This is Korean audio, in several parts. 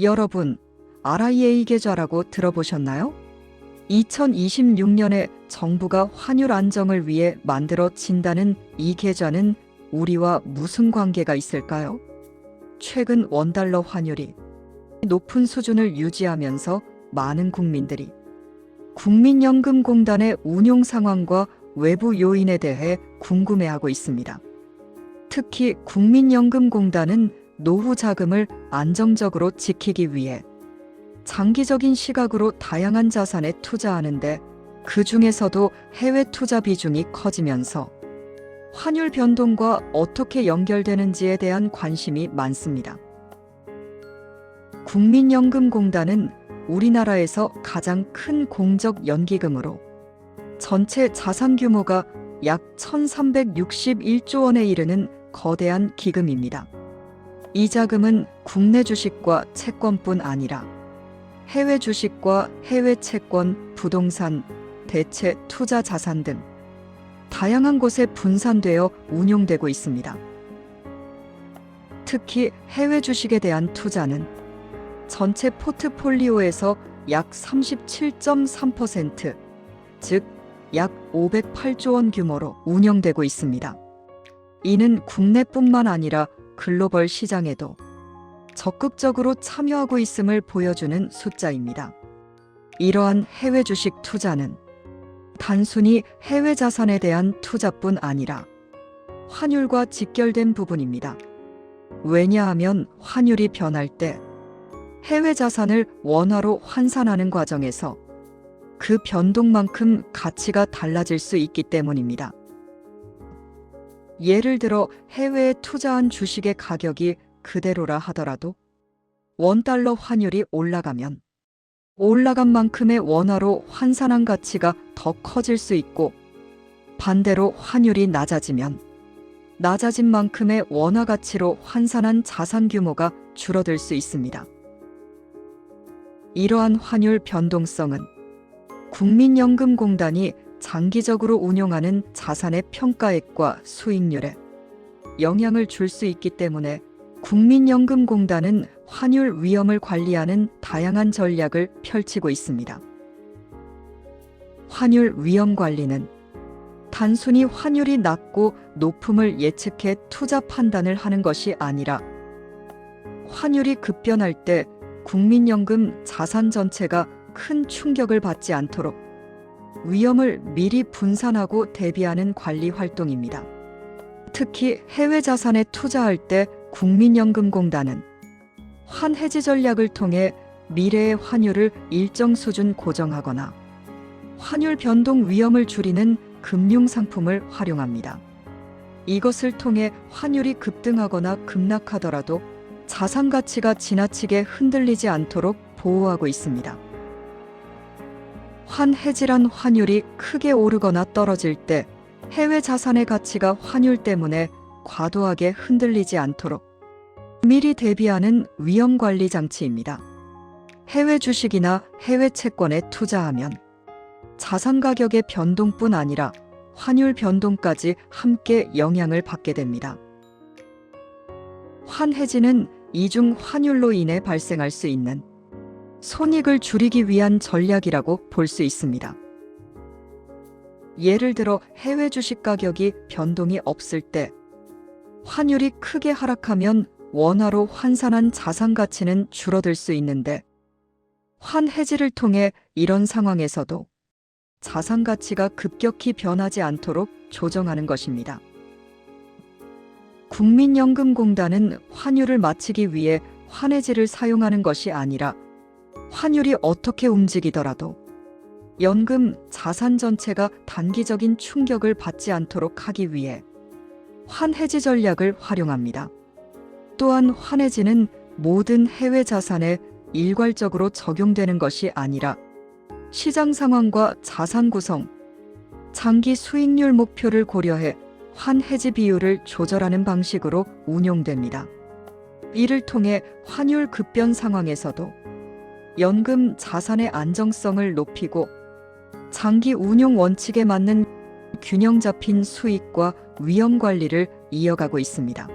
여러분, RIA 계좌라고 들어보셨나요? 2026년에 정부가 환율 안정을 위해 만들어진다는 이 계좌는 우리와 무슨 관계가 있을까요? 최근 원달러 환율이 높은 수준을 유지하면서 많은 국민들이 국민연금공단의 운용 상황과 외부 요인에 대해 궁금해하고 있습니다. 특히 국민연금공단은 노후 자금을 안정적으로 지키기 위해 장기적인 시각으로 다양한 자산에 투자하는데 그 중에서도 해외 투자 비중이 커지면서 환율 변동과 어떻게 연결되는지에 대한 관심이 많습니다. 국민연금공단은 우리나라에서 가장 큰 공적 연기금으로 전체 자산 규모가 약 1,361조 원에 이르는 거대한 기금입니다. 이 자금은 국내 주식과 채권뿐 아니라 해외 주식과 해외 채권, 부동산, 대체 투자 자산 등 다양한 곳에 분산되어 운용되고 있습니다. 특히 해외 주식에 대한 투자는 전체 포트폴리오에서 약 37.3%, 즉 약 508조 원 규모로 운영되고 있습니다. 이는 국내뿐만 아니라 글로벌 시장에도 적극적으로 참여하고 있음을 보여주는 숫자입니다. 이러한 해외 주식 투자는 단순히 해외 자산에 대한 투자뿐 아니라 환율과 직결된 부분입니다. 왜냐하면 환율이 변할 때 해외 자산을 원화로 환산하는 과정에서 그 변동만큼 가치가 달라질 수 있기 때문입니다. 예를 들어 해외에 투자한 주식의 가격이 그대로라 하더라도 원달러 환율이 올라가면 올라간 만큼의 원화로 환산한 가치가 더 커질 수 있고, 반대로 환율이 낮아지면 낮아진 만큼의 원화 가치로 환산한 자산 규모가 줄어들 수 있습니다. 이러한 환율 변동성은 국민연금공단이 장기적으로 운용하는 자산의 평가액과 수익률에 영향을 줄 수 있기 때문에 국민연금공단은 환율 위험을 관리하는 다양한 전략을 펼치고 있습니다. 환율 위험 관리는 단순히 환율이 낮고 높음을 예측해 투자 판단을 하는 것이 아니라 환율이 급변할 때 국민연금 자산 전체가 큰 충격을 받지 않도록 위험을 미리 분산하고 대비하는 관리 활동입니다. 특히 해외 자산에 투자할 때 국민연금공단은 환해지 전략을 통해 미래의 환율을 일정 수준 고정하거나 환율 변동 위험을 줄이는 금융 상품을 활용합니다. 이것을 통해 환율이 급등하거나 급락하더라도 자산 가치가 지나치게 흔들리지 않도록 보호하고 있습니다. 환해지란 환율이 크게 오르거나 떨어질 때 해외 자산의 가치가 환율 때문에 과도하게 흔들리지 않도록 미리 대비하는 위험 관리 장치입니다. 해외 주식이나 해외 채권에 투자하면 자산 가격의 변동뿐 아니라 환율 변동까지 함께 영향을 받게 됩니다. 환해지는 이중 환율로 인해 발생할 수 있는 손익을 줄이기 위한 전략이라고 볼 수 있습니다. 예를 들어 해외 주식 가격이 변동이 없을 때 환율이 크게 하락하면 원화로 환산한 자산 가치는 줄어들 수 있는데, 환해지를 통해 이런 상황에서도 자산 가치가 급격히 변하지 않도록 조정하는 것입니다. 국민연금공단은 환율을 맞추기 위해 환해지를 사용하는 것이 아니라 환율이 어떻게 움직이더라도 연금 자산 전체가 단기적인 충격을 받지 않도록 하기 위해 환해지 전략을 활용합니다. 또한 환해지는 모든 해외 자산에 일괄적으로 적용되는 것이 아니라 시장 상황과 자산 구성, 장기 수익률 목표를 고려해 환해지 비율을 조절하는 방식으로 운용됩니다. 이를 통해 환율 급변 상황에서도 연금 자산의 안정성을 높이고 장기 운용 원칙에 맞는 균형 잡힌 수익과 위험 관리를 이어가고 있습니다.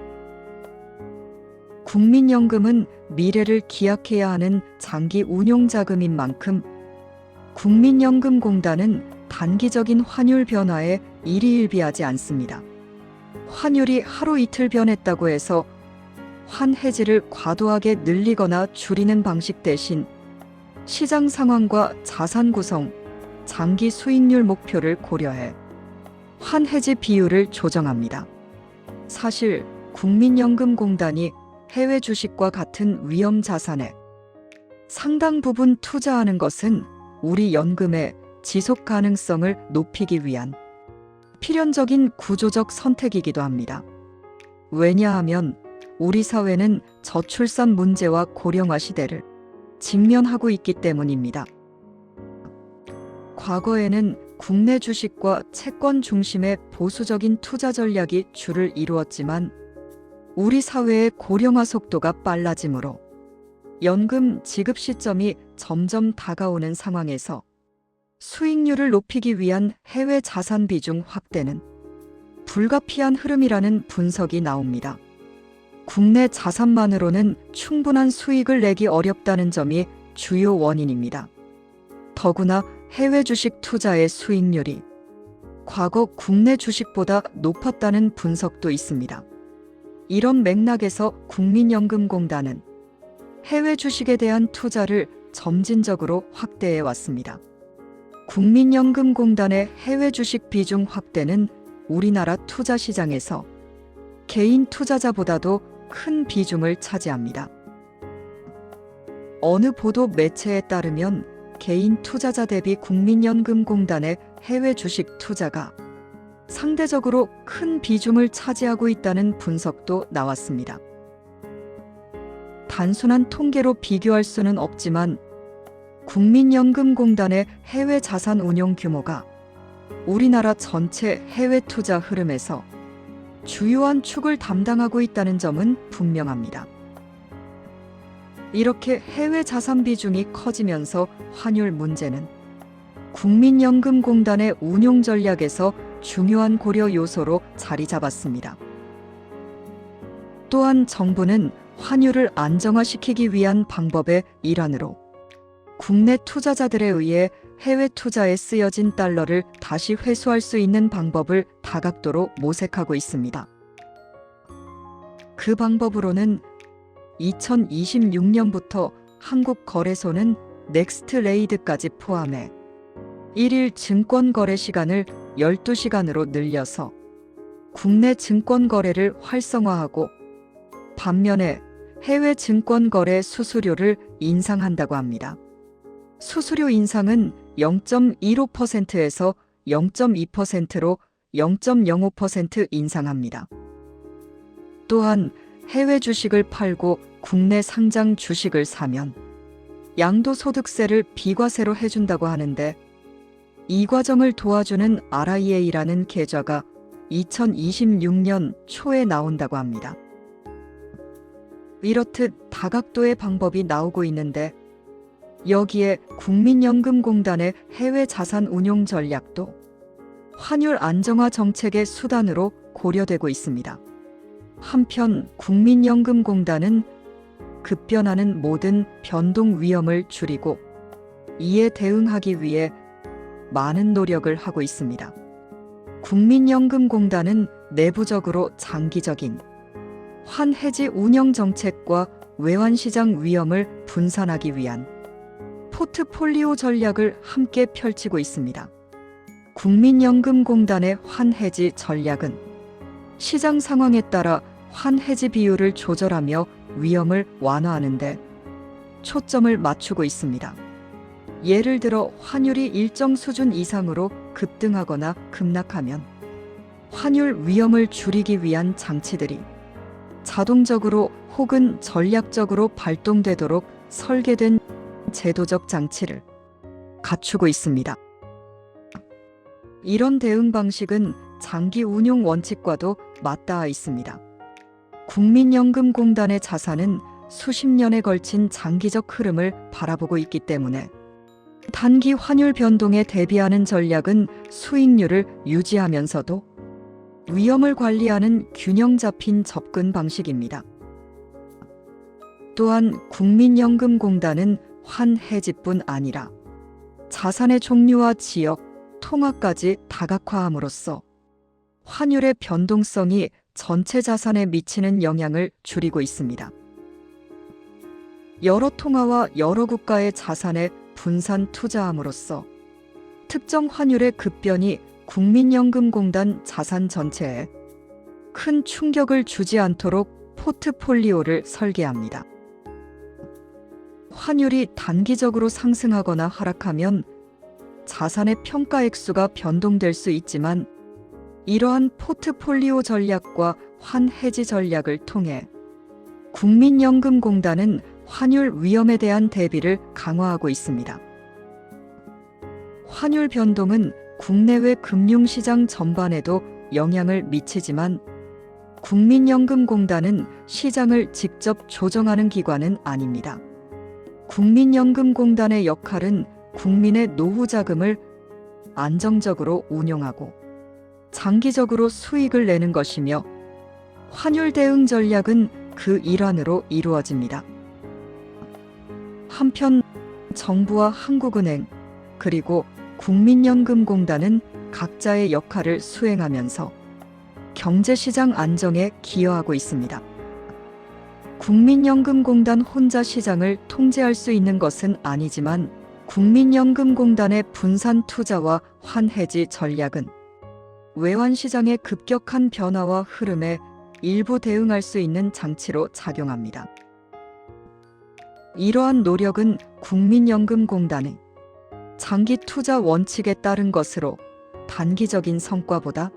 국민연금은 미래를 기약해야 하는 장기 운용 자금인 만큼 국민연금공단은 단기적인 환율 변화에 일희일비하지 않습니다. 환율이 하루 이틀 변했다고 해서 환 해지를 과도하게 늘리거나 줄이는 방식 대신 시장 상황과 자산 구성, 장기 수익률 목표를 고려해 환 해지 비율을 조정합니다. 사실 국민연금공단이 해외 주식과 같은 위험 자산에 상당 부분 투자하는 것은 우리 연금의 지속 가능성을 높이기 위한 필연적인 구조적 선택이기도 합니다. 왜냐하면 우리 사회는 저출산 문제와 고령화 시대를 직면하고 있기 때문입니다. 과거에는 국내 주식과 채권 중심의 보수적인 투자 전략이 주를 이루었지만 우리 사회의 고령화 속도가 빨라지므로 연금 지급 시점이 점점 다가오는 상황에서 수익률을 높이기 위한 해외 자산 비중 확대는 불가피한 흐름이라는 분석이 나옵니다. 국내 자산만으로는 충분한 수익을 내기 어렵다는 점이 주요 원인입니다. 더구나 해외 주식 투자의 수익률이 과거 국내 주식보다 높았다는 분석도 있습니다. 이런 맥락에서 국민연금공단은 해외 주식에 대한 투자를 점진적으로 확대해 왔습니다. 국민연금공단의 해외 주식 비중 확대는 우리나라 투자 시장에서 개인 투자자보다도 큰 비중을 차지합니다. 어느 보도 매체에 따르면 개인 투자자 대비 국민연금공단의 해외 주식 투자가 상대적으로 큰 비중을 차지하고 있다는 분석도 나왔습니다. 단순한 통계로 비교할 수는 없지만 국민연금공단의 해외 자산 운용 규모가 우리나라 전체 해외 투자 흐름에서 주요한 축을 담당하고 있다는 점은 분명합니다. 이렇게 해외 자산 비중이 커지면서 환율 문제는 국민연금공단의 운용 전략에서 중요한 고려 요소로 자리 잡았습니다. 또한 정부는 환율을 안정화시키기 위한 방법의 일환으로 국내 투자자들에 의해 해외 투자에 쓰여진 달러를 다시 회수할 수 있는 방법을 다각도로 모색하고 있습니다. 그 방법으로는 2026년부터 한국거래소는 넥스트레이드까지 포함해 1일 증권 거래 시간을 12시간으로 늘려서 국내 증권 거래를 활성화하고 반면에 해외 증권 거래 수수료를 인상한다고 합니다. 수수료 인상은 0.15%에서 0.2%로 0.05% 인상합니다. 또한 해외 주식을 팔고 국내 상장 주식을 사면 양도소득세를 비과세로 해준다고 하는데 이 과정을 도와주는 RIA라는 계좌가 2026년 초에 나온다고 합니다. 이렇듯 다각도의 방법이 나오고 있는데 여기에 국민연금공단의 해외 자산 운용 전략도 환율 안정화 정책의 수단으로 고려되고 있습니다. 한편 국민연금공단은 급변하는 모든 변동 위험을 줄이고 이에 대응하기 위해 많은 노력을 하고 있습니다. 국민연금공단은 내부적으로 장기적인 환 해지 운영 정책과 외환시장 위험을 분산하기 위한 포트폴리오 전략을 함께 펼치고 있습니다. 국민연금공단의 환 해지 전략은 시장 상황에 따라 환 해지 비율을 조절하며 위험을 완화하는 데 초점을 맞추고 있습니다. 예를 들어 환율이 일정 수준 이상으로 급등하거나 급락하면 환율 위험을 줄이기 위한 장치들이 자동적으로 혹은 전략적으로 발동되도록 설계된 제도적 장치를 갖추고 있습니다. 이런 대응 방식은 장기 운용 원칙과도 맞닿아 있습니다. 국민연금공단의 자산은 수십 년에 걸친 장기적 흐름을 바라보고 있기 때문에 단기 환율 변동에 대비하는 전략은 수익률을 유지하면서도 위험을 관리하는 균형 잡힌 접근 방식입니다. 또한 국민연금공단은 환해지뿐 아니라 자산의 종류와 지역, 통화까지 다각화함으로써 환율의 변동성이 전체 자산에 미치는 영향을 줄이고 있습니다. 여러 통화와 여러 국가의 자산에 분산 투자함으로써 특정 환율의 급변이 국민연금공단 자산 전체에 큰 충격을 주지 않도록 포트폴리오를 설계합니다. 환율이 단기적으로 상승하거나 하락하면 자산의 평가 액수가 변동될 수 있지만 이러한 포트폴리오 전략과 환해지 전략을 통해 국민연금공단은 환율 위험에 대한 대비를 강화하고 있습니다. 환율 변동은 국내외 금융시장 전반에도 영향을 미치지만 국민연금공단은 시장을 직접 조정하는 기관은 아닙니다. 국민연금공단의 역할은 국민의 노후 자금을 안정적으로 운용하고 장기적으로 수익을 내는 것이며 환율 대응 전략은 그 일환으로 이루어집니다. 한편 정부와 한국은행 그리고 국민연금공단은 각자의 역할을 수행하면서 경제시장 안정에 기여하고 있습니다. 국민연금공단 혼자 시장을 통제할 수 있는 것은 아니지만 국민연금공단의 분산 투자와 환해지 전략은 외환시장의 급격한 변화와 흐름에 일부 대응할 수 있는 장치로 작용합니다. 이러한 노력은 국민연금공단의 장기 투자 원칙에 따른 것으로 단기적인 성과보다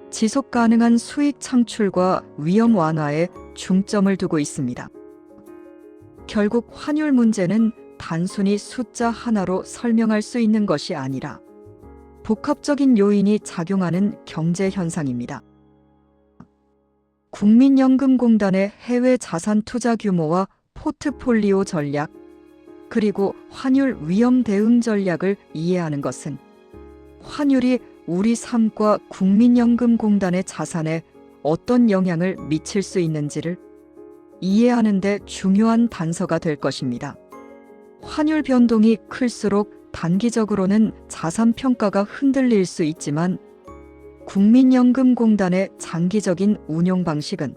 지속 가능한 수익 창출과 위험 완화에 중점을 두고 있습니다. 결국 환율 문제는 단순히 숫자 하나로 설명할 수 있는 것이 아니라 복합적인 요인이 작용하는 경제 현상입니다. 국민연금공단의 해외 자산 투자 규모와 포트폴리오 전략, 그리고 환율 위험 대응 전략을 이해하는 것은 환율이 우리 삶과 국민연금공단의 자산에 어떤 영향을 미칠 수 있는지를 이해하는 데 중요한 단서가 될 것입니다. 환율 변동이 클수록 단기적으로는 자산 평가가 흔들릴 수 있지만 국민연금공단의 장기적인 운용 방식은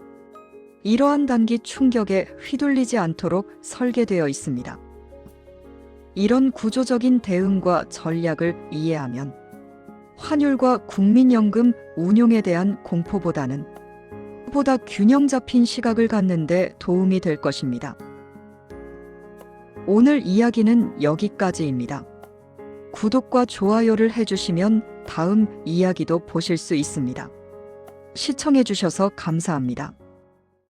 이러한 단기 충격에 휘둘리지 않도록 설계되어 있습니다. 이런 구조적인 대응과 전략을 이해하면 환율과 국민연금 운용에 대한 공포보다는 보다 균형 잡힌 시각을 갖는 데 도움이 될 것입니다. 오늘 이야기는 여기까지입니다. 구독과 좋아요를 해주시면 다음 이야기도 보실 수 있습니다. 시청해주셔서 감사합니다.